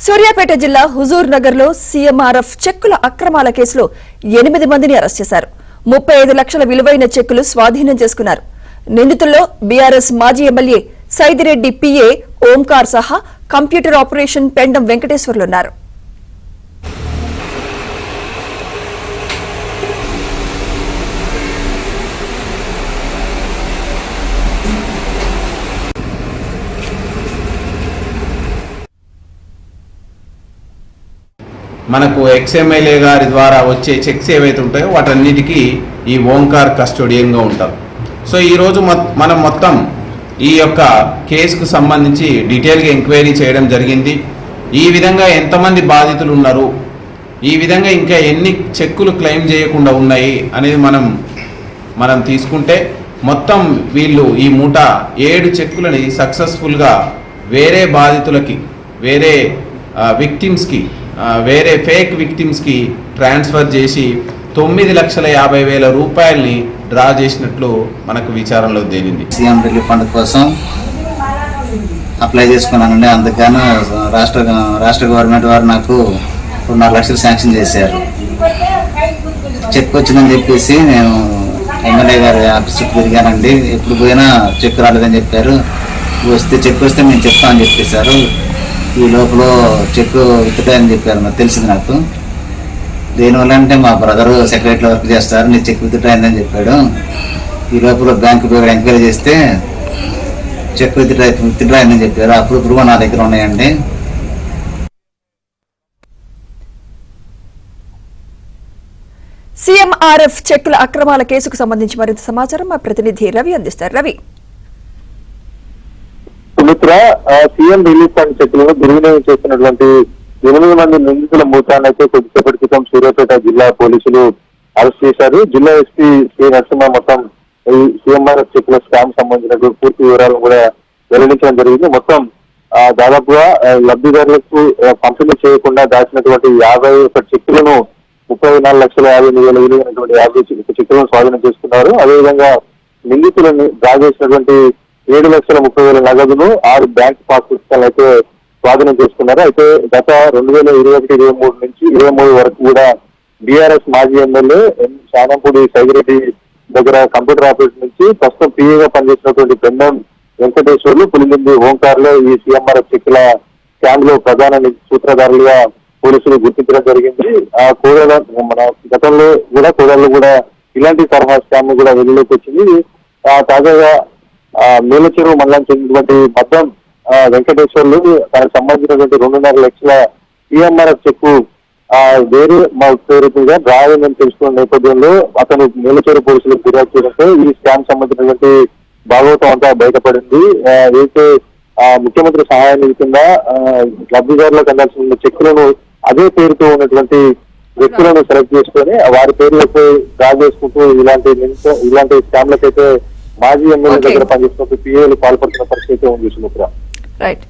సూర్యాపేట జిల్లా హుజూర్ నగర్ లో సీఎంఆర్ఎఫ్ చెక్కుల అక్రమాల కేసులో 8 మందిని అరెస్ట్ చేశారు. 35 లక్షల విలువైన చెక్కులు స్వాధీనం చేసుకున్నారు. నిందితుల్లో బీఆర్ఎస్ మాజీ ఎమ్మెల్యే సైదిరెడ్డి పిఏ ఓంకార్ సహా కంప్యూటర్ ఆపరేషన్ పెండం వెంకటేశ్వర్లున్నారు. మనకు ఎక్స్ఎమ్మెల్యే గారి ద్వారా వచ్చే చెక్స్ ఏవైతే ఉంటాయో వాటన్నిటికీ ఈ ఓంకార్ కస్టోడియన్గా ఉంటారు. సో ఈరోజు మనం మొత్తం ఈ యొక్క కేసుకు సంబంధించి డీటెయిల్గా ఎంక్వైరీ చేయడం జరిగింది. ఈ విధంగా ఎంతమంది బాధితులు ఉన్నారు, ఈ విధంగా ఇంకా ఎన్ని చెక్కులు క్లెయిమ్ చేయకుండా ఉన్నాయి అనేది మనం తీసుకుంటే మొత్తం వీళ్ళు ఈ మూట 7 చెక్కులని సక్సెస్ఫుల్గా వేరే బాధితులకి, వేరే విక్టిమ్స్కి, వేరే ఫేక్ విక్టిమ్స్కి ట్రాన్స్ఫర్ చేసి 9,50,000 రూపాయలని డ్రా చేసినట్లు మనకు విచారణలో తేలింది. సీఎం రిలీఫ్ ఫండ్ కోసం అప్లై చేసుకున్నానండి. అందుకని రాష్ట్ర గవర్నమెంట్ వారు నాకు 4 లక్షలు శాంక్షన్ చేశారు. చెక్ వచ్చిందని చెప్పేసి నేను ఎమ్మెల్యే గారి ఆఫీస్ చుట్టూ తిరిగానండి. ఎప్పుడు పోయినా చెక్ రాలేదని చెప్పారు. చెక్ వస్తే నేను చెప్తామని చెప్పేశారు. ఈ లోపల చెక్ విత్డ్రా అని చెప్పారు. నాకు తెలిసింది. నాకు దేనివల్ల అంటే మా బ్రదరు సెక్రటరీలో వర్క్ చేస్తారు, నీ చెక్ విత్డ్రా అయిందని చెప్పాడు. ఈ లోపల బ్యాంకు ఎంక్వైరీ చేస్తే చెక్ విత్డ్రా అయిందని చెప్పారు. అప్పుడు ప్రూఫ్ నా దగ్గర ఉన్నాయండి. సీఎంఆర్ఎఫ్ చెక్కుల అక్రమాల కేసుకు సంబంధించి మరింత సమాచారం మా ప్రతినిధి రవి అందిస్తారు. Ravi, Sumitra, CM relief fund చెక్కులను దుర్వినియోగం చేస్తున్నటువంటి 8 మంది నిందితుల మూతాన్నైతే కొద్దిసేపటి క్రితం సూర్యాపేట జిల్లా పోలీసులు అరెస్ట్ చేశారు. జిల్లా ఎస్పీ శ్రీ నరసింహ మొత్తం ఈ సీఎంఆర్ఎఫ్ చెక్కుల స్కామ్ సంబంధించినటువంటి పూర్తి వివరాలను కూడా వెల్లడించడం జరిగింది. మొత్తం దాదాపుగా లబ్ధిదారులకు పంపిణీ చేయకుండా దాచినటువంటి 51 చెక్కులను 34,50,000 విలువైనటువంటి 50 చెక్కులను స్వాధీనం చేసుకున్నారు. అదేవిధంగా నిందితులను డ్రా చేసినటువంటి 7,30,000 నగదును 6 బ్యాంక్ పాస్ పుస్తకాలు అయితే స్వాధీనం చేసుకున్నారు. అయితే గత 2021-23 నుంచి 23 వరకు కూడా బీఆర్ఎస్ మాజీ ఎమ్మెల్యే శానంపూడి సైదిరెడ్డి దగ్గర కంప్యూటర్ ఆపరేషన్ నుంచి ప్రస్తుతం పీఏగా పనిచేసినటువంటి పెండం వెంకటేశ్వర్లు, పులింది ఓంకార్లో ఈ సీఎంఆర్ఎఫ్ చెక్కుల స్కామ్ లో ప్రధాన సూత్రధారులుగా పోలీసులు గుర్తించడం జరిగింది. మన గతంలో కూడా ఇలాంటి తరహా స్కామ్ కూడా వెలుగులోకి వచ్చింది. తాజాగా మేలచెరువు మండలం చెందినటువంటి మద్దం వెంకటేశ్వర్లు తనకు సంబంధించినటువంటి 2.5 లక్షల సీఎంఆర్ఎఫ్ చెక్కు వేరే పేరుగా డ్రా అయిందని తెలుసుకున్న నేపథ్యంలో అతను మేలచెరువు పోలీసులకు ఫిర్యాదు చేయడంతో ఈ స్కామ్ సంబంధించినటువంటి భాగవతం అంతా బయటపడింది. అయితే ముఖ్యమంత్రి సహాయ నిధి కింద లబ్ధిదారులకు అందాల్సిన చెక్కులను అదే పేరుతో ఉన్నటువంటి వ్యక్తులను సెలెక్ట్ చేసుకొని వారి పేర్లకు డ్రా చేసుకుంటూ ఇలాంటి స్కామ్లకైతే మాజీ ఎమ్మెల్యే దగ్గర పనిచేసినప్పుడు పిఏలు పాల్పడుతున్న పరిస్థితి ఉంది. సుమిత్ర. రైట్.